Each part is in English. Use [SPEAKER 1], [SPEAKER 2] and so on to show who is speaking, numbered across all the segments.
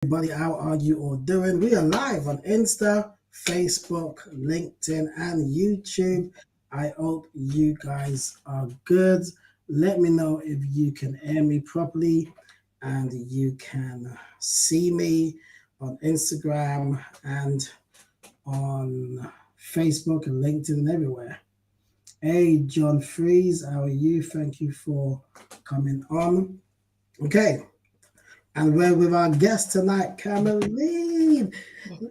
[SPEAKER 1] Everybody, how are you all doing? We are live on Insta, Facebook, LinkedIn, and YouTube. I hope you guys are good. Let me know if you can hear me properly and you can see me on Instagram and on Facebook and LinkedIn and everywhere. Hey, John Freeze, how are you? Thank you for coming on. Okay, and we're with our guest tonight, Camelle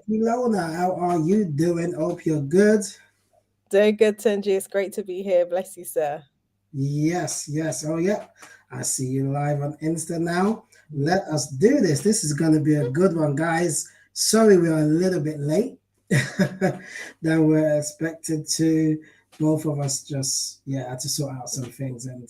[SPEAKER 1] Ilona. How are you doing? Hope you're good.
[SPEAKER 2] Doing good, Tunji. It's great to be here. Bless you, sir.
[SPEAKER 1] Yes, yes. Oh, yeah. I see you live on Insta now. Let us do this. This is going to be a good one, guys. Sorry, we are a little bit late than we're expected to. Both of us just, had to sort out some things and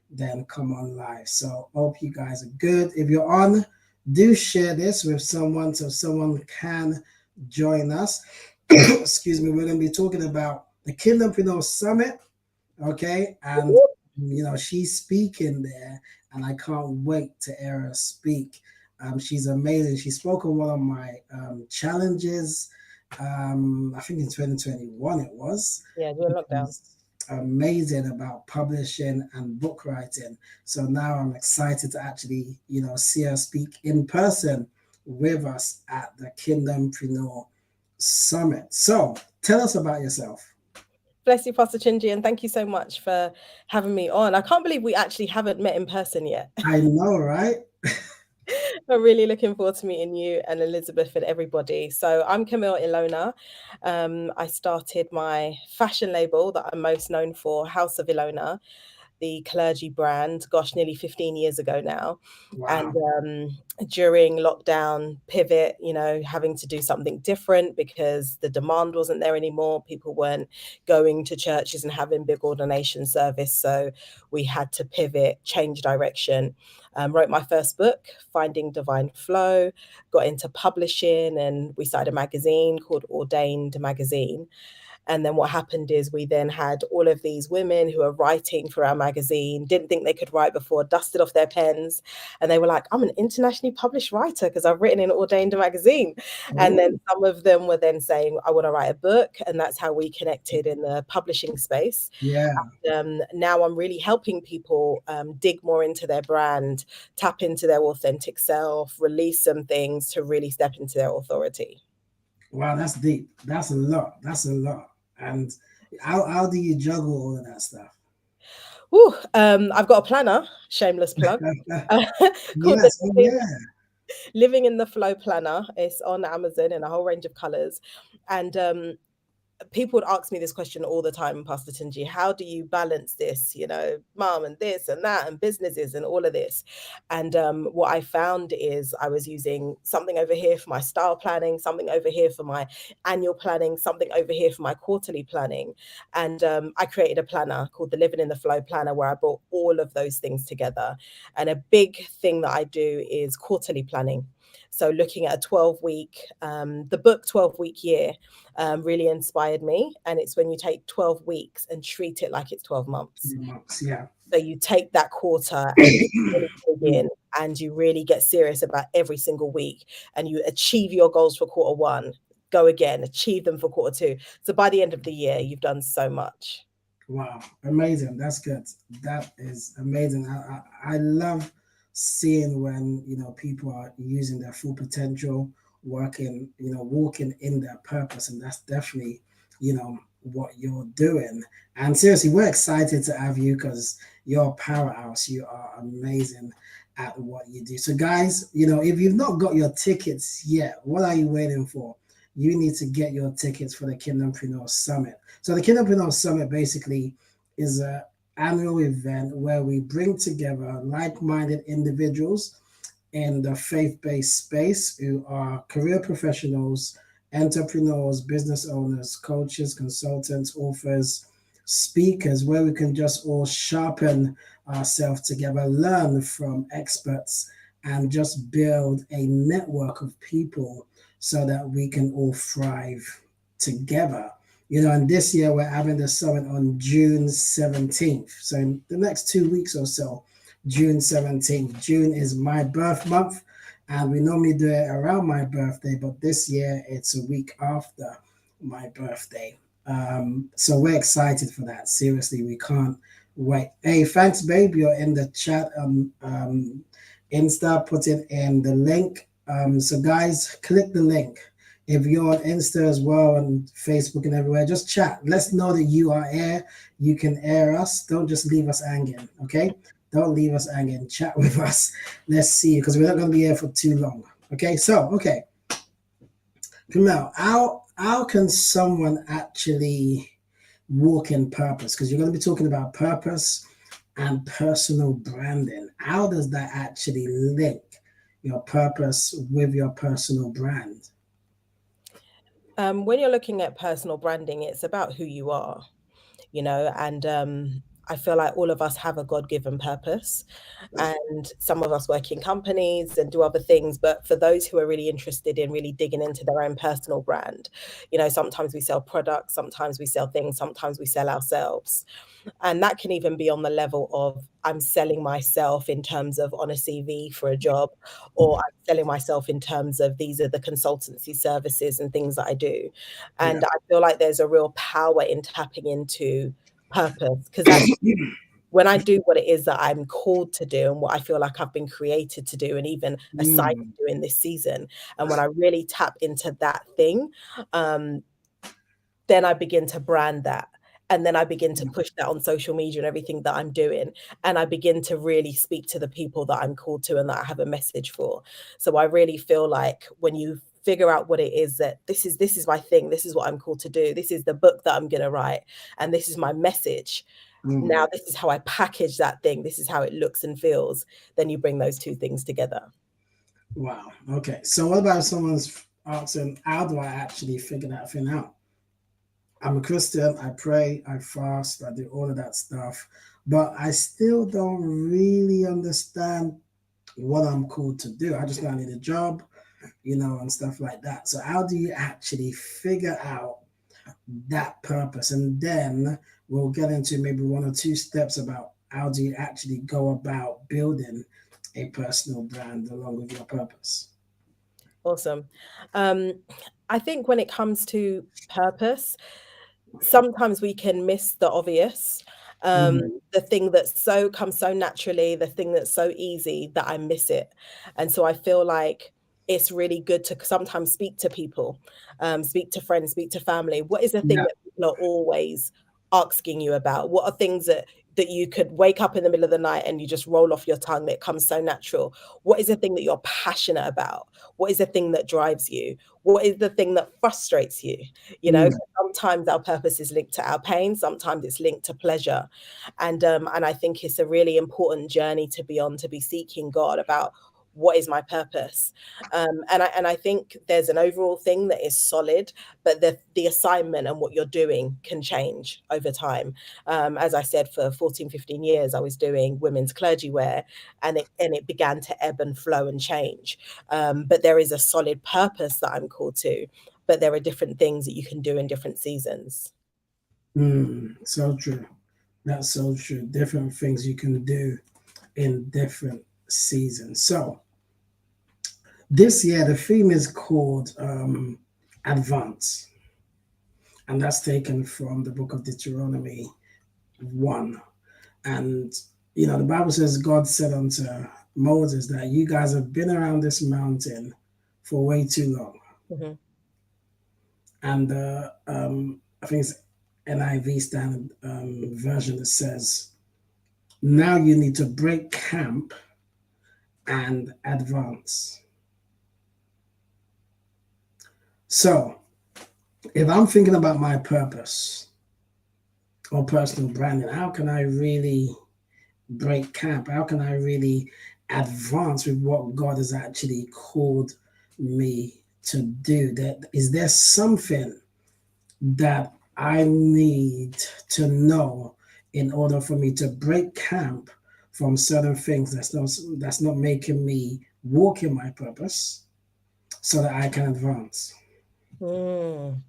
[SPEAKER 1] then come on live. So, hope you guys are good. If you're on, do share this with someone so someone can join us. Excuse me. We're going to be talking about the Kingdompreneurs Summit. Okay, and she's speaking there, and I can't wait to hear her speak. She's amazing. She spoke on one of my challenges. I think in 2021 it was.
[SPEAKER 2] Yeah, during
[SPEAKER 1] It
[SPEAKER 2] lockdown.
[SPEAKER 1] was amazing about publishing and book writing. So now I'm excited to actually, see her speak in person with us at the Kingdompreneur Summit. So tell us about yourself.
[SPEAKER 2] Bless you, Pastor Chinji, and thank you so much for having me on. I can't believe we actually haven't met in person yet.
[SPEAKER 1] I know, right?
[SPEAKER 2] I'm really looking forward to meeting you and Elizabeth and everybody. So I'm Camille Ilona. I started my fashion label that I'm most known for, House of Ilona, the clergy brand, gosh, nearly 15 years ago now.
[SPEAKER 1] Wow.
[SPEAKER 2] And during lockdown, pivot, having to do something different because the demand wasn't there anymore. People weren't going to churches and having big ordination service. So we had to pivot, change direction. Wrote my first book, Finding Divine Flow, got into publishing, and we started a magazine called Ordained Magazine. And then what happened is we then had all of these women who are writing for our magazine, didn't think they could write before, dusted off their pens. And they were like, I'm an internationally published writer because I've written in Ordained Magazine. And then
[SPEAKER 1] Oh,
[SPEAKER 2] some of them were then saying, I want to write a book. And that's how we connected in the publishing space.
[SPEAKER 1] yeah.
[SPEAKER 2] Now I'm really helping people dig more into their brand, tap into their authentic self, release some things to really step into their authority.
[SPEAKER 1] Wow, that's deep. That's a lot. That's a lot. And how do you juggle all of that stuff?
[SPEAKER 2] I've got a planner, shameless plug, called the
[SPEAKER 1] Yes. Oh, yeah.
[SPEAKER 2] Living in the Flow Planner. It's on Amazon in a whole range of colors. And people would ask me this question all the time, Pastor Tunji, how do you balance this, mom and this and that and businesses and all of this? And what I found is I was using something over here for my style planning, something over here for my annual planning, something over here for my quarterly planning. And I created a planner called the Living in the Flow Planner where I brought all of those things together. And a big thing that I do is quarterly planning. So looking at a 12-week, the book 12-week year really inspired me. And it's when you take 12 weeks and treat it like it's 12 months.
[SPEAKER 1] 3 months. Yeah.
[SPEAKER 2] So you take that quarter and you really dig in and you really get serious about every single week and you achieve your goals for quarter one, go again, achieve them for quarter two. So by the end of the year, you've done so much.
[SPEAKER 1] Wow. Amazing. That's good. That is amazing. I love seeing when, people are using their full potential, working, walking in their purpose. And that's definitely, what you're doing. And seriously, we're excited to have you because you're a powerhouse. You are amazing at what you do. So, guys, if you've not got your tickets yet, what are you waiting for? You need to get your tickets for the Kingdompreneurs Summit. So, the Kingdompreneurs Summit basically is a annual event where we bring together like-minded individuals in the faith-based space who are career professionals, entrepreneurs, business owners, coaches, consultants, authors, speakers, where we can just all sharpen ourselves together, learn from experts, and just build a network of people so that we can all thrive together. And this year we're having the summit on June 17th. So in the next 2 weeks or so, June 17th. June is my birth month. And we normally do it around my birthday, but this year it's a week after my birthday. So we're excited for that. Seriously, we can't wait. Hey, thanks, babe. You're in the chat. Insta, put it in the link. So guys, click the link. If you're on Insta as well and Facebook and everywhere, just chat. Let's know that you are here. You can air us. Don't just leave us hanging, okay? Don't leave us hanging. Chat with us. Let's see, because we're not going to be here for too long. Okay, so, okay. Camelle, how can someone actually walk in purpose? Because you're going to be talking about purpose and personal branding. How does that actually link your purpose with your personal brand?
[SPEAKER 2] When you're looking at personal branding, it's about who you are, and I feel like all of us have a God-given purpose, and some of us work in companies and do other things. But for those who are really interested in really digging into their own personal brand, sometimes we sell products, sometimes we sell things, sometimes we sell ourselves. And that can even be on the level of I'm selling myself in terms of on a CV for a job, or I'm selling myself in terms of these are the consultancy services and things that I do. And
[SPEAKER 1] Yeah.
[SPEAKER 2] I feel like there's a real power in tapping into purpose, because actually when I do what it is that I'm called to do and what I feel like I've been created to do and even assigned
[SPEAKER 1] Mm,
[SPEAKER 2] to do in this season, and when I really tap into that thing, um, then I begin to brand that. And then I begin to push that on social media and everything that I'm doing. And I begin to really speak to the people that I'm called to and that I have a message for. So I really feel like when you figure out what it is that this is my thing, this is what I'm called to do, this is the book that I'm going to write, and this is my message.
[SPEAKER 1] mm.
[SPEAKER 2] Now, this is how I package that thing, this is how it looks and feels. Then you bring those two things together.
[SPEAKER 1] Wow. Okay. So what about if someone's asking, how do I actually figure that thing out? I'm a Christian, I pray, I fast, I do all of that stuff, but I still don't really understand what I'm called to do. I just know I need a job, and stuff like that. So how do you actually figure out that purpose? And then we'll get into maybe one or two steps about how do you actually go about building a personal brand along with your purpose.
[SPEAKER 2] Awesome. Um, I think when it comes to purpose, sometimes we can miss the obvious,
[SPEAKER 1] Mhm.
[SPEAKER 2] the thing that so comes so naturally, the thing that's so easy that I miss it. And so I feel like it's really good to sometimes speak to people, speak to friends, speak to family. What is the thing
[SPEAKER 1] Yeah.
[SPEAKER 2] that people are always asking you about? What are things that you could wake up in the middle of the night and you just roll off your tongue that comes so natural? What is the thing that you're passionate about? What is the thing that drives you? What is the thing that frustrates you? You know,
[SPEAKER 1] Mm.
[SPEAKER 2] sometimes our purpose is linked to our pain, sometimes it's linked to pleasure. And I think it's a really important journey to be on, to be seeking God about what is my purpose. And I think there's an overall thing that is solid, but the assignment and what you're doing can change over time. As I said, for 14, 15 years, I was doing women's clergy wear, and it began to ebb and flow and change. But there is a solid purpose that I'm called to, but there are different things that you can do in different seasons.
[SPEAKER 1] So true. That's so true. Different things you can do in different seasons. So this year the theme is called Advance, and that's taken from the book of Deuteronomy 1. And the Bible says God said unto Moses that you guys have been around this mountain for way too long.
[SPEAKER 2] Mhm.
[SPEAKER 1] And I think it's NIV standard version that says now you need to break camp and advance. So if I'm thinking about my purpose or personal branding, how can I really break camp? How can I really advance with what God has actually called me to do? That is there something that I need to know in order for me to break camp from certain things that's not making me walk in my purpose so that I can advance?
[SPEAKER 2] Mm.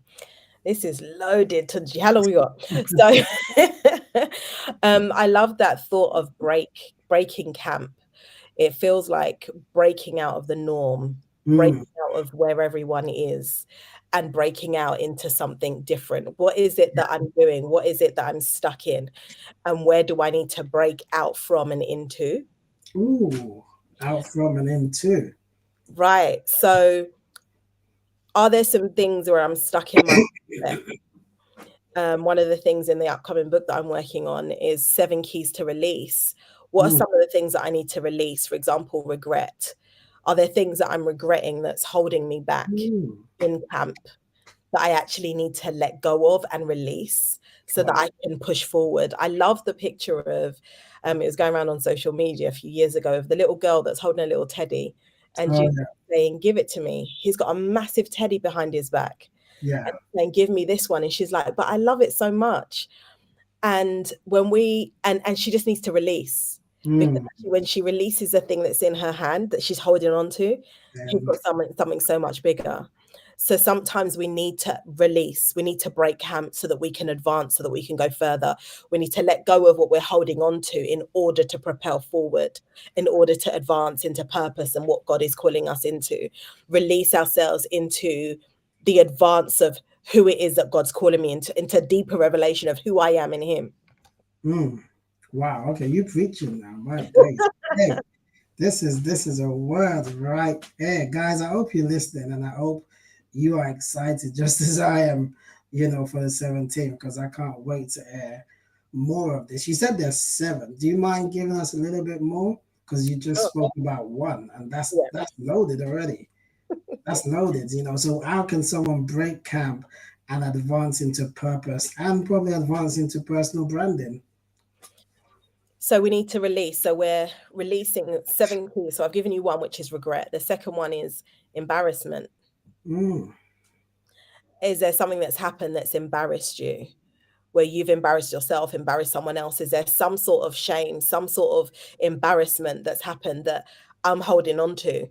[SPEAKER 2] This is loaded, Tunji. How long we got? So, I love that thought of breaking camp. It feels like breaking out of the norm, breaking out of where everyone is, and breaking out into something different. What is it that I'm doing? What is it that I'm stuck in? And where do I need to break out from and into?
[SPEAKER 1] Ooh, out from and into.
[SPEAKER 2] Right. So are there some things where I'm stuck in my mindset? One of the things in the upcoming book that I'm working on is 7 Keys to Release. What are some of the things that I need to release? For example, regret. Are there things that I'm regretting that's holding me back in camp that I actually need to let go of and release so that I can push forward? I love the picture of, it was going around on social media a few years ago, of the little girl that's holding a little teddy and
[SPEAKER 1] Oh,
[SPEAKER 2] she's saying, give it to me. He's got a massive teddy behind his back.
[SPEAKER 1] yeah.
[SPEAKER 2] And saying, give me this one. And she's like, but I love it so much. And when we, and she just needs to release, because when she releases the thing that's in her hand that she's holding on to, he's got something so much bigger. So sometimes we need to release, we need to break camp so that we can advance, so that we can go further. We need to let go of what we're holding on to in order to propel forward, in order to advance into purpose and what God is calling us into. Release ourselves into the advance of who it is that God's calling me into deeper revelation of who I am in Him.
[SPEAKER 1] Wow. Okay, you preaching now, my days. Hey, this is a word right here, guys. I hope you're listening, and I hope you are excited just as I am. For the 17th, because I can't wait to air more of this. You said there's 7. Do you mind giving us a little bit more? Because you just spoke about 1, and that's loaded already. That's loaded, So how can someone break camp and advance into purpose and probably advance into personal branding?
[SPEAKER 2] So we need to release. So we're releasing 7 keys. So I've given you 1, which is regret. The second one is embarrassment. Is there something that's happened that's embarrassed you, where you've embarrassed yourself, embarrassed someone else? Is there some sort of shame, some sort of embarrassment that's happened that I'm holding on to?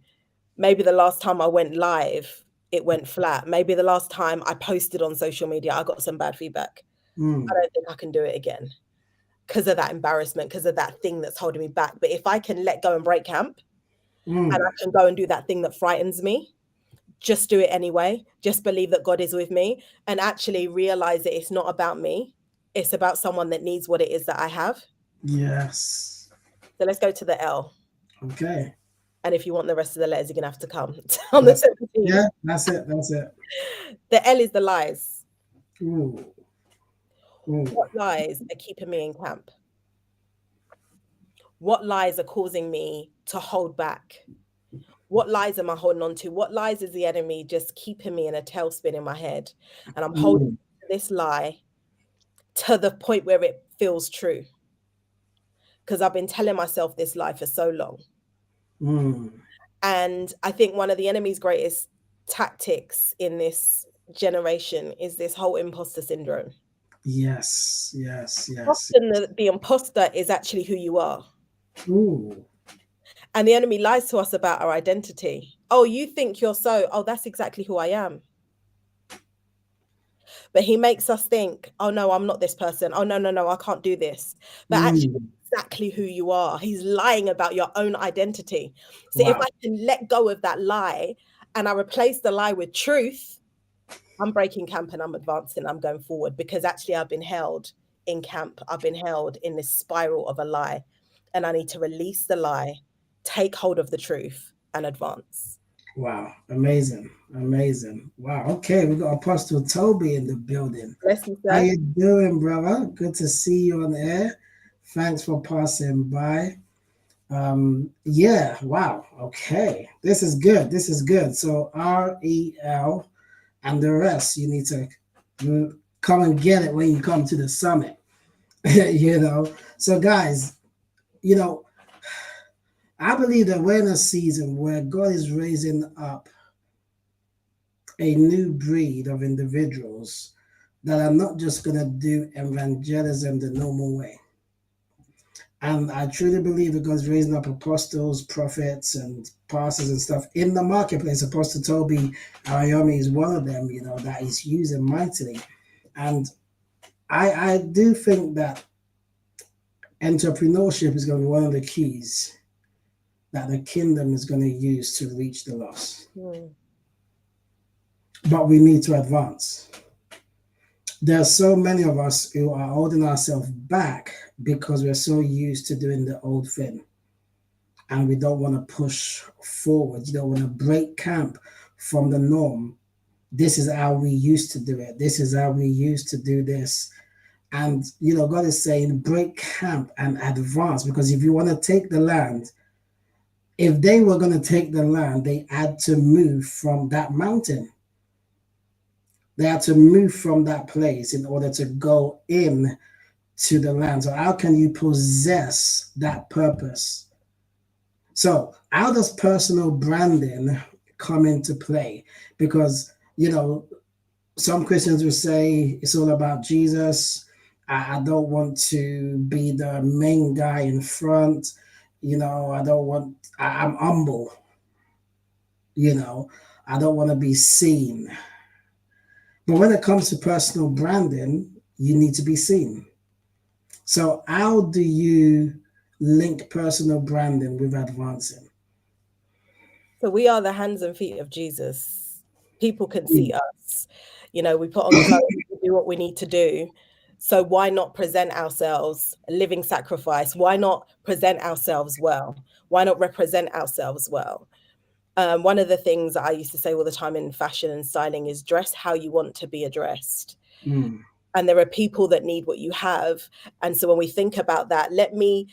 [SPEAKER 2] Maybe the last time I went live, it went flat. Maybe the last time I posted on social media, I got some bad feedback. I don't think I can do it again because of that embarrassment, because of that thing that's holding me back. But if I can let go and break camp, and I can go and do that thing that frightens me, just do it anyway. Just believe that God is with me and actually realize that it's not about me. It's about someone that needs what it is that I have.
[SPEAKER 1] Yes.
[SPEAKER 2] So let's go to the L.
[SPEAKER 1] Okay.
[SPEAKER 2] And if you want the rest of the letters, you're going to have to come on the 17th.
[SPEAKER 1] Yeah, that's it. That's it.
[SPEAKER 2] The L is the lies.
[SPEAKER 1] Ooh.
[SPEAKER 2] What lies are keeping me in camp? What lies are causing me to hold back? What lies am I holding on to? What lies is the enemy just keeping me in a tailspin in my head? And I'm holding this lie to the point where it feels true, because I've been telling myself this lie for so long. And I think one of the enemy's greatest tactics in this generation is this whole imposter syndrome.
[SPEAKER 1] Yes.
[SPEAKER 2] Often the imposter is actually who you are. And the enemy lies to us about our identity. Oh, you think you're so, oh, that's exactly who I am. But he makes us think, oh no, I'm not this person. Oh no, I can't do this. But actually, exactly who you are. He's lying about your own identity. So if I can let go of that lie and I replace the lie with truth, I'm breaking camp and I'm advancing, I'm going forward, because actually I've been held in camp. I've been held in this spiral of a lie, and I need to release the lie, take hold of the truth, and advance.
[SPEAKER 1] Wow. Amazing. Wow. Okay. We got Apostle Toby in the building.
[SPEAKER 2] Bless you, sir.
[SPEAKER 1] How you doing, brother? Good to see you on air. Thanks for passing by. Yeah. Wow. Okay. This is good. So REL and the rest, you need to come and get it when you come to the summit. So guys, I believe that we're in a season where God is raising up a new breed of individuals that are not just going to do evangelism the normal way. And I truly believe that God's raising up apostles, prophets, and pastors and stuff in the marketplace. Apostle Toby Arayomi is one of them, that he's using mightily. And I do think that entrepreneurship is going to be one of the keys that the kingdom is going to use to reach the lost.
[SPEAKER 2] Mm.
[SPEAKER 1] But we need to advance. There are so many of us who are holding ourselves back because we're so used to doing the old thing, and we don't want to push forward. You don't want to break camp from the norm. This is how we used to do it. This is how we used to do this. And God is saying break camp and advance, because if you want to take the land, if they were going to take the land, they had to move from that mountain. They had to move from that place in order to go in to the land. So how can you possess that purpose? So how does personal branding come into play? Because some Christians will say it's all about Jesus. I don't want to be the main guy in front. I don't want, I'm humble. I don't want to be seen. But when it comes to personal branding, you need to be seen. So how do you link personal branding with advancing?
[SPEAKER 2] So we are the hands and feet of Jesus. People can see
[SPEAKER 1] Mm.
[SPEAKER 2] us. We put on clothes, we do what we need to do. So why not present ourselves a living sacrifice? Why not present ourselves well? Why not represent ourselves well? One of the things I used to say all the time in fashion and styling is dress how you want to be addressed.
[SPEAKER 1] Mm.
[SPEAKER 2] And there are people that need what you have. And so when we think about that, let me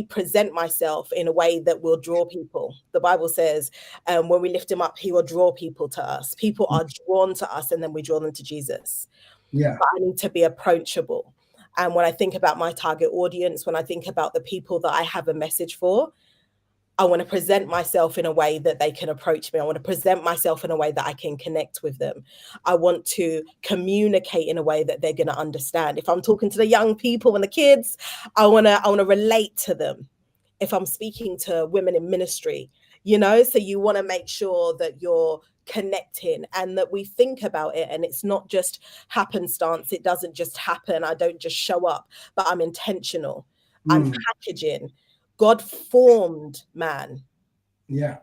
[SPEAKER 2] present myself in a way that will draw people. The Bible says, when we lift him up, he will draw people to us. People are drawn to us, and then we draw them to Jesus.
[SPEAKER 1] Yeah.
[SPEAKER 2] But I need to be approachable. And when I think about my target audience, when I think about the people that I have a message for, I want to present myself in a way that they can approach me. I want to present myself in a way that I can connect with them. I want to communicate in a way that they're going to understand. If I'm talking to the young people and the kids, I want to relate to them. If I'm speaking to women in ministry, so you want to make sure that you're connecting and that we think about it, and it's not just happenstance. It doesn't just happen. I don't just show up, but I'm intentional. I'm
[SPEAKER 1] Mm.
[SPEAKER 2] packaging. God formed man.
[SPEAKER 1] Yeah.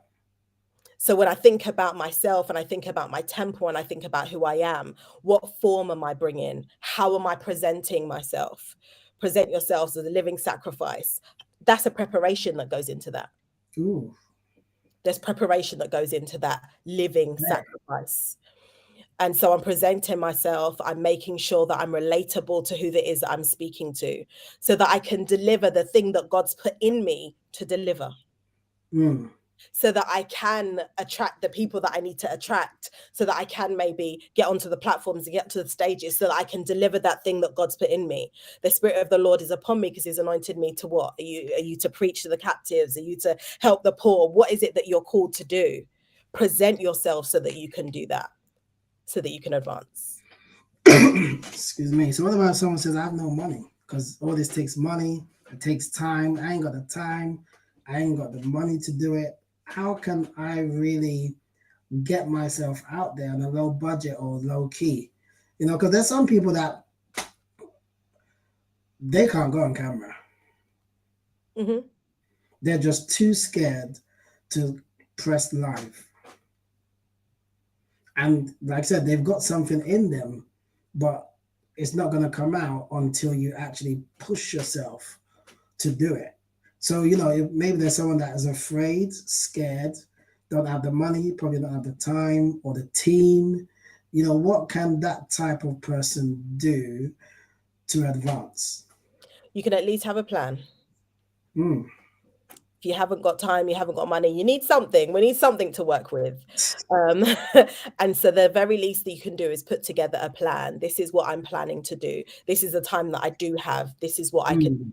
[SPEAKER 2] So when I think about myself and I think about my temple and I think about who I am, what form am I bringing? How am I presenting myself? Present yourselves as a living sacrifice. That's a preparation that goes into that.
[SPEAKER 1] Ooh.
[SPEAKER 2] There's preparation that goes into that living
[SPEAKER 1] Yeah.
[SPEAKER 2] sacrifice. And so I'm presenting myself, I'm making sure that I'm relatable to who it is that I'm speaking to, so that I can deliver the thing that God's put in me to deliver.
[SPEAKER 1] Mm.
[SPEAKER 2] So that I can attract the people that I need to attract, so that I can maybe get onto the platforms and get to the stages, so that I can deliver that thing that God's put in me. The Spirit of the Lord is upon me because he's anointed me to what? Are you to preach to the captives? Are you to help the poor? What is it that you're called to do? Present yourself so that you can do that, so that you can advance.
[SPEAKER 1] Excuse me. So what about someone says, I have no money? Because all this takes money, it takes time. I ain't got the time, I ain't got the money to do it. How can I really get myself out there on a low budget or low key? Because there's some people that they can't go on camera.
[SPEAKER 2] Mm-hmm.
[SPEAKER 1] They're just too scared to press live. And like I said, they've got something in them, but it's not going to come out until you actually push yourself to do it. So, if maybe there's someone that is afraid, scared, don't have the money, probably don't have the time or the team. What can that type of person do to advance?
[SPEAKER 2] You can at least have a plan.
[SPEAKER 1] Mm.
[SPEAKER 2] If you haven't got time, you haven't got money, you need something. We need something to work with. And so the very least that you can do is put together a plan. This is what I'm planning to do. This is the time that I do have. This is what I can do.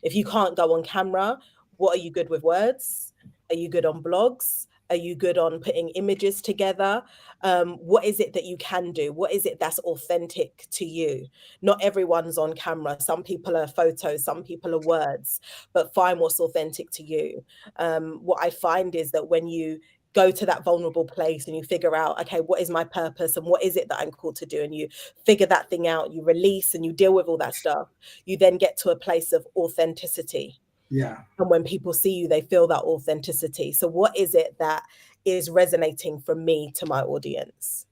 [SPEAKER 2] If you can't go on camera, what are you good with? Words? Are you good on blogs? Are you good on putting images together? What is it that you can do? What is it that's authentic to you? Not everyone's on camera. Some people are photos, some people are words, but find what's authentic to you. What I find is that when you go to that vulnerable place and you figure out, okay, what is my purpose and what is it that I'm called to do? And you figure that thing out, you release and you deal with all that stuff. You then get to a place of authenticity.
[SPEAKER 1] Yeah.
[SPEAKER 2] And when people see you, they feel that authenticity. So what is it that is resonating from me to my audience?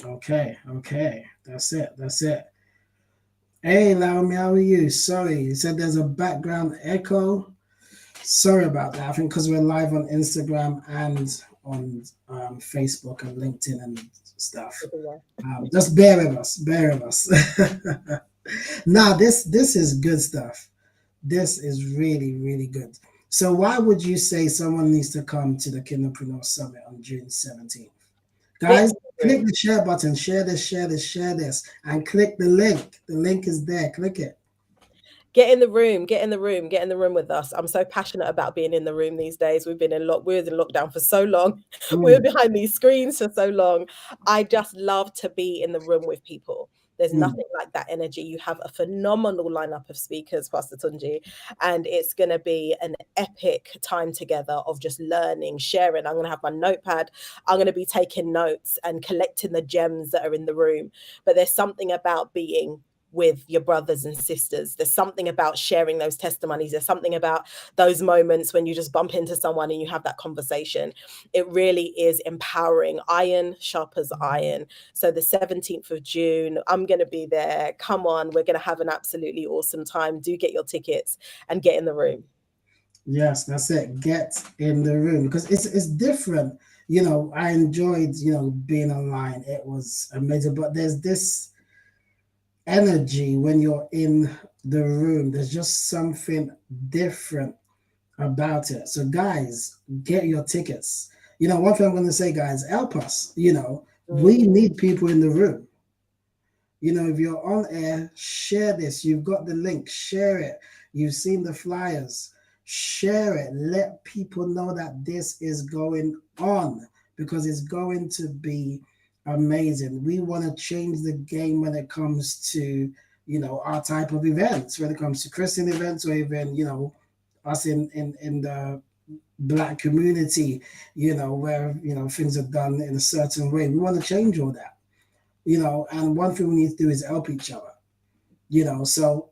[SPEAKER 1] Okay. Okay. That's it. That's it. Hey, Laomi, how are you? Sorry, you said there's a background echo. Sorry about that. I think because we're live on Instagram and on Facebook and LinkedIn and stuff. Just bear with us. Bear with us. Now, this is good stuff. This is really, really good. So why would you say someone needs to come to the Kingdompreneurs Summit on June 17th?
[SPEAKER 2] Get
[SPEAKER 1] Guys,
[SPEAKER 2] in the
[SPEAKER 1] click
[SPEAKER 2] room.
[SPEAKER 1] the share button, share this, share this, share this, and click the link. The link is there. Click it.
[SPEAKER 2] Get in the room, get in the room, get in the room with us. I'm so passionate about being in the room these days. We were in lockdown for so long. We were
[SPEAKER 1] Mm,
[SPEAKER 2] behind these screens for so long. I just love to be in the room with people. There's
[SPEAKER 1] mm.
[SPEAKER 2] nothing like that energy. You have a phenomenal lineup of speakers, Pastor Tunji, and it's going to be an epic time together of just learning, sharing. I'm going to have my notepad. I'm going to be taking notes and collecting the gems that are in the room. But there's something about being with your brothers and sisters. There's something about sharing those testimonies. There's something about those moments when you just bump into someone and you have that conversation. It really is empowering. Iron sharpens iron. So the 17th of June, I'm going to be there. Come on, we're going to have an absolutely awesome time. Do get your tickets and get in the room.
[SPEAKER 1] Yes, that's it. Get in the room because it's different. I enjoyed, being online. It was amazing. But there's this energy when you're in the room. There's just something different about it. So guys, get your tickets. One thing I'm gonna say, guys, help us. We need people in the room. If you're on air, share this. You've got the link, share it. You've seen the flyers, share it. Let people know that this is going on because it's going to be amazing. We want to change the game when it comes to, our type of events, when it comes to Christian events or even, us in the black community, where, things are done in a certain way. We want to change all that. And one thing we need to do is help each other, so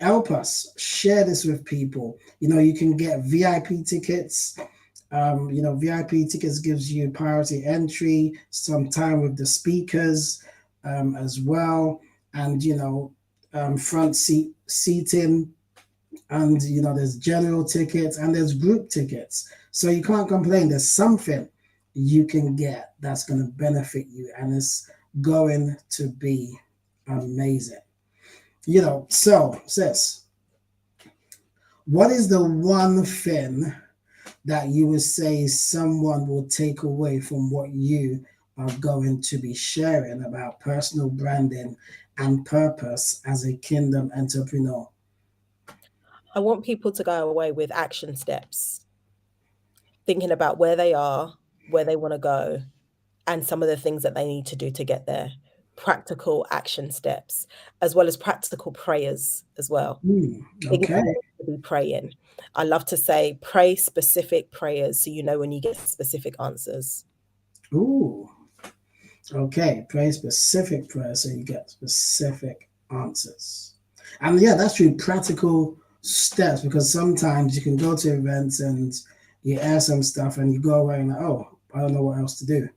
[SPEAKER 1] help us share this with people. You can get VIP tickets. VIP tickets gives you priority entry, some time with the speakers as well, and front seating, and there's general tickets and there's group tickets, so you can't complain. There's something you can get that's going to benefit you, and it's going to be amazing. So sis, what is the one thing that you would say someone will take away from what you are going to be sharing about personal branding and purpose as a kingdom entrepreneur?
[SPEAKER 2] I want people to go away with action steps, thinking about where they are, where they want to go, and some of the things that they need to do to get there. Practical action steps, as well as practical prayers as well. Things
[SPEAKER 1] Okay.
[SPEAKER 2] that they need to be praying. I love to say, pray specific prayers so you know when you get specific answers.
[SPEAKER 1] Ooh. Okay. Pray specific prayers so you get specific answers. And yeah, that's really practical steps, because sometimes you can go to events and you air some stuff and you go away and like, oh, I don't know what else to do.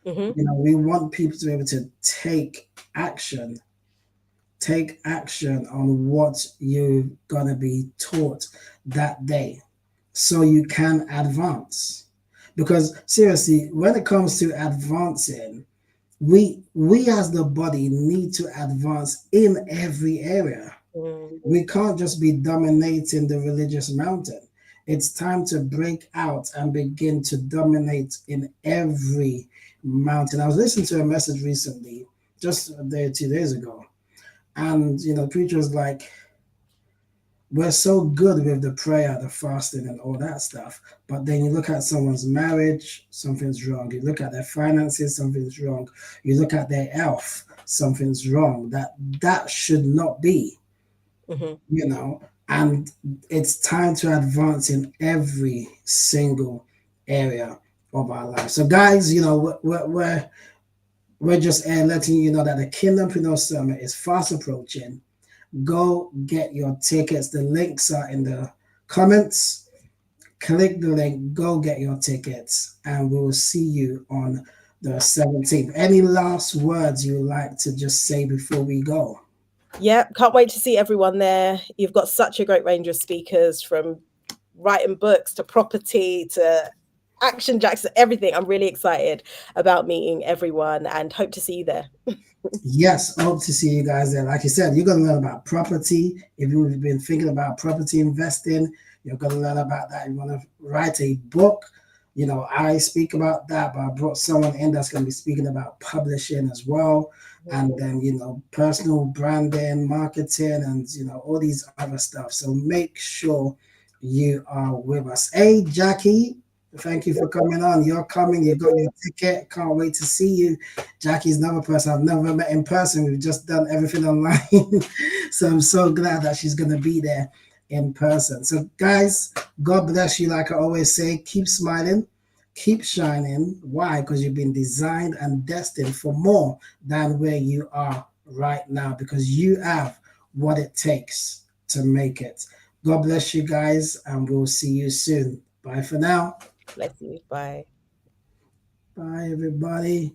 [SPEAKER 1] We want people to be able to take action on what you're going to be taught that day so you can advance. Because seriously, when it comes to advancing, we as the body need to advance in every area. We can't just be dominating the religious mountain. It's time to break out and begin to dominate in every mountain. I was listening to a message recently, just a day or 2 days ago, and the preacher was like, we're so good with the prayer, the fasting, and all that stuff. But then you look at someone's marriage, something's wrong. You look at their finances, something's wrong. You look at their health, something's wrong. That should not be, And it's time to advance in every single area of our life. So, guys, we're just letting you know that the Kingdompreneurs Summit is fast approaching. Go get your tickets. The links are in the comments, click the link, go get your tickets, and we will see you on the 17th. Any last words you would like to just say before we go?
[SPEAKER 2] Yeah, can't wait to see everyone there. You've got such a great range of speakers, from writing books to property to action jacks, everything. I'm really excited about meeting everyone and hope to see you there.
[SPEAKER 1] Yes, hope to see you guys there. Like you said, you're going to learn about property. If you've been thinking about property investing, you're going to learn about that. You want to write a book. You know, I speak about that, but I brought someone in that's going to be speaking about publishing as well. And then, you know, personal branding, marketing, and, you know, all these other stuff. So make sure you are with us. Hey, Jackie, thank you for coming on. You're coming. You got your ticket. Can't wait to see you. Jackie's another person I've never met in person. We've just done everything online. So I'm so glad that she's going to be there in person. So, guys, God bless you. Like I always say, keep smiling, keep shining. Why? Because you've been designed and destined for more than where you are right now, because you have what it takes to make it. God bless you guys, and we'll see you soon. Bye for now.
[SPEAKER 2] Bless you. Bye.
[SPEAKER 1] Bye, everybody.